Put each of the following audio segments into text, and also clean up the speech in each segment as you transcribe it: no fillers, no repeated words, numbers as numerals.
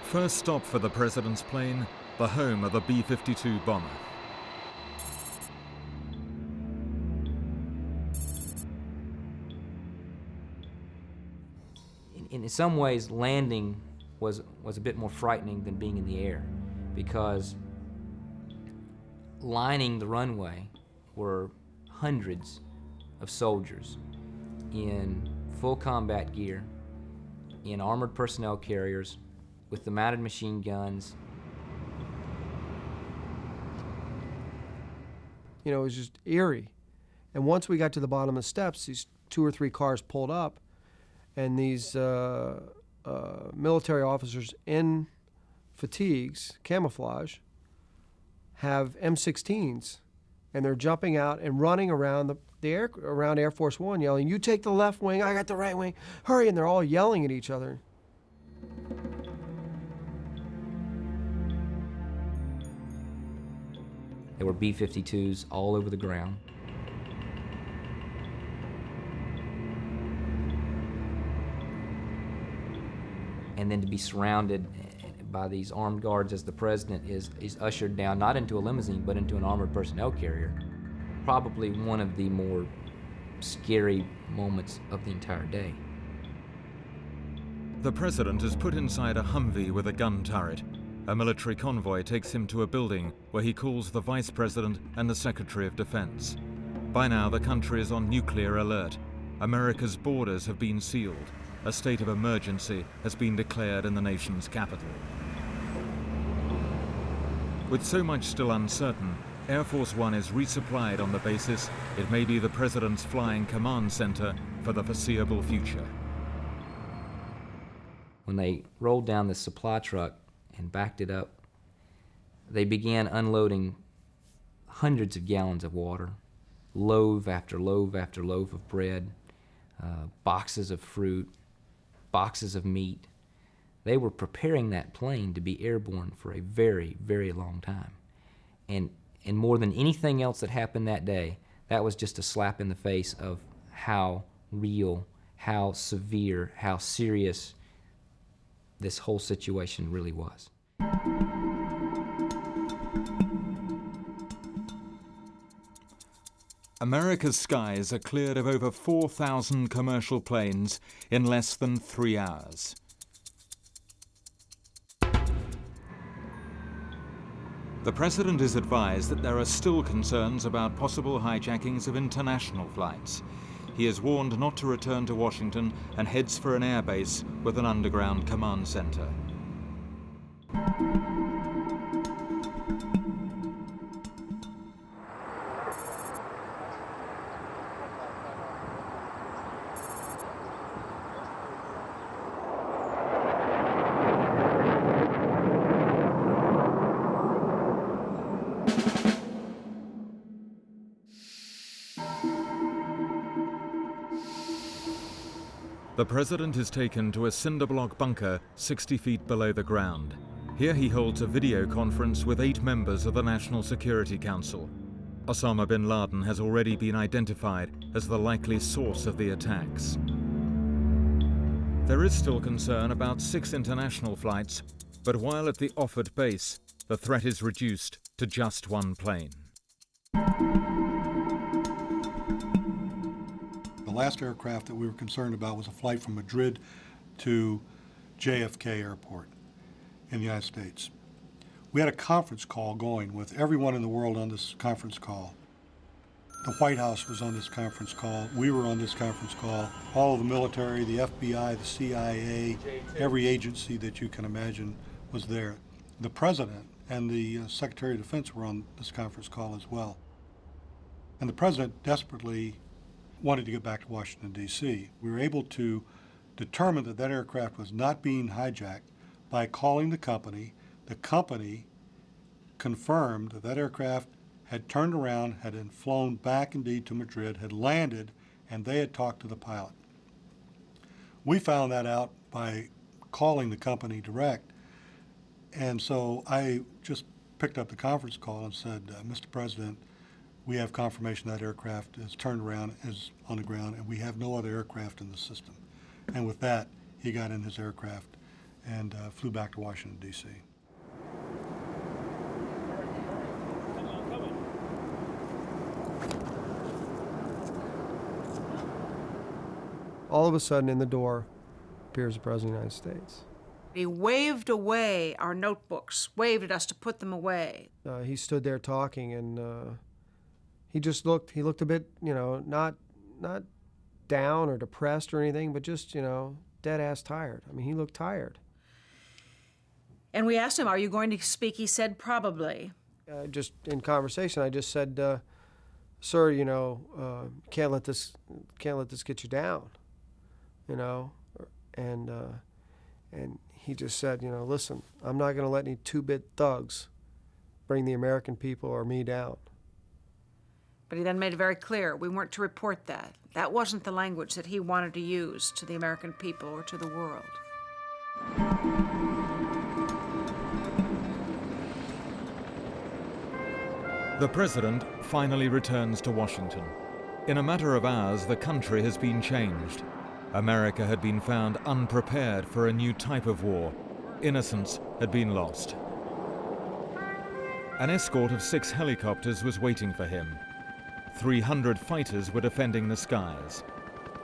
First stop for the president's plane, the home of the B-52 bomber. In some ways, landing was a bit more frightening than being in the air, because lining the runway were hundreds of soldiers in full combat gear, in armored personnel carriers, with the mounted machine guns. You know, it was just eerie. And once we got to the bottom of the steps, these 2 or 3 cars pulled up, and these military officers in fatigues, camouflage, have M16s, and they're jumping out and running around around Air Force One, yelling, "You take the left wing, I got the right wing, hurry!" And they're all yelling at each other. There were B-52s all over the ground. And then to be surrounded by these armed guards as the president is ushered down, not into a limousine, but into an armored personnel carrier. Probably one of the more scary moments of the entire day. The president is put inside a Humvee with a gun turret. A military convoy takes him to a building where he calls the vice president and the secretary of defense. By now, the country is on nuclear alert. America's borders have been sealed. A state of emergency has been declared in the nation's capital. With so much still uncertain, Air Force One is resupplied on the basis it may be the president's flying command center for the foreseeable future. When they rolled down the supply truck and backed it up, they began unloading hundreds of gallons of water, loaf after loaf after loaf of bread, boxes of fruit, boxes of meat. They were preparing that plane to be airborne for a very, very long time. And more than anything else that happened that day, that was just a slap in the face of how real, how severe, how serious this whole situation really was. America's skies are cleared of over 4,000 commercial planes in less than 3 hours. The president is advised that there are still concerns about possible hijackings of international flights. He is warned not to return to Washington and heads for an airbase with an underground command center. The president is taken to a cinder block bunker 60 feet below the ground. Here he holds a video conference with 8 members of the National Security Council. Osama bin Laden has already been identified as the likely source of the attacks. There is still concern about 6 international flights, but while at the offered base, the threat is reduced to just 1 plane. The last aircraft that we were concerned about was a flight from Madrid to JFK Airport in the United States. We had a conference call going with everyone in the world on this conference call. The White House was on this conference call. We were on this conference call. All of the military, the FBI, the CIA, every agency that you can imagine was there. The president and the Secretary of Defense were on this conference call as well. And the president desperately wanted to get back to Washington, D.C. We were able to determine that that aircraft was not being hijacked by calling the company. The company confirmed that that aircraft had turned around, had been flown back indeed to Madrid, had landed, and they had talked to the pilot. We found that out by calling the company direct, and so I just picked up the conference call and said, Mr. President, we have confirmation that aircraft is turned around, is on the ground, and we have no other aircraft in the system. And with that, he got in his aircraft and flew back to Washington, D.C. All of a sudden, in the door appears the President of the United States. He waved away our notebooks, waved at us to put them away. He stood there talking, and he looked a bit, not down or depressed or anything, but just, dead-ass tired. I mean, he looked tired. And we asked him, "Are you going to speak?" He said, "Probably." Just in conversation, I just said, "Sir, can't let this get you down, And he just said, "Listen, I'm not going to let any two-bit thugs bring the American people or me down." But he then made it very clear we weren't to report that. That wasn't the language that he wanted to use to the American people or to the world. The president finally returns to Washington. In a matter of hours, the country has been changed. America had been found unprepared for a new type of war. Innocents had been lost. An escort of 6 helicopters was waiting for him. 300 fighters were defending the skies.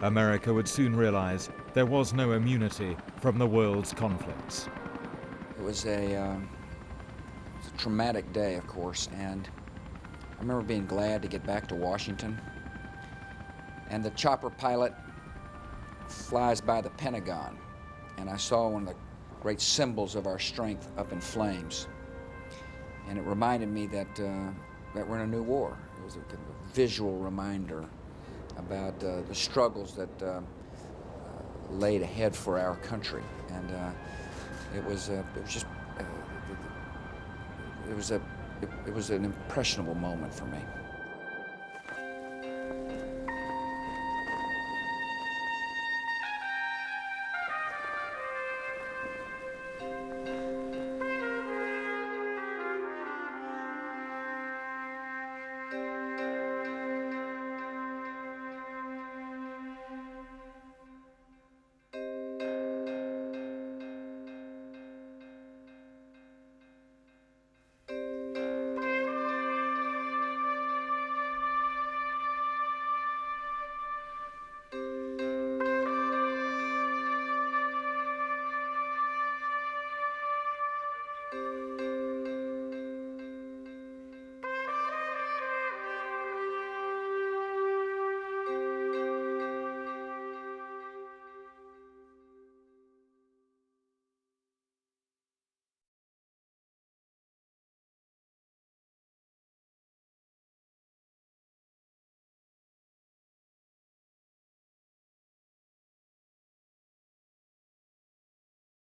America would soon realize there was no immunity from the world's conflicts. It was a traumatic day, of course, and I remember being glad to get back to Washington. And the chopper pilot flies by the Pentagon, and I saw one of the great symbols of our strength up in flames. And it reminded me that we're in a new war. It was a kind of a visual reminder about the struggles that laid ahead for our country. And it was an impressionable moment for me.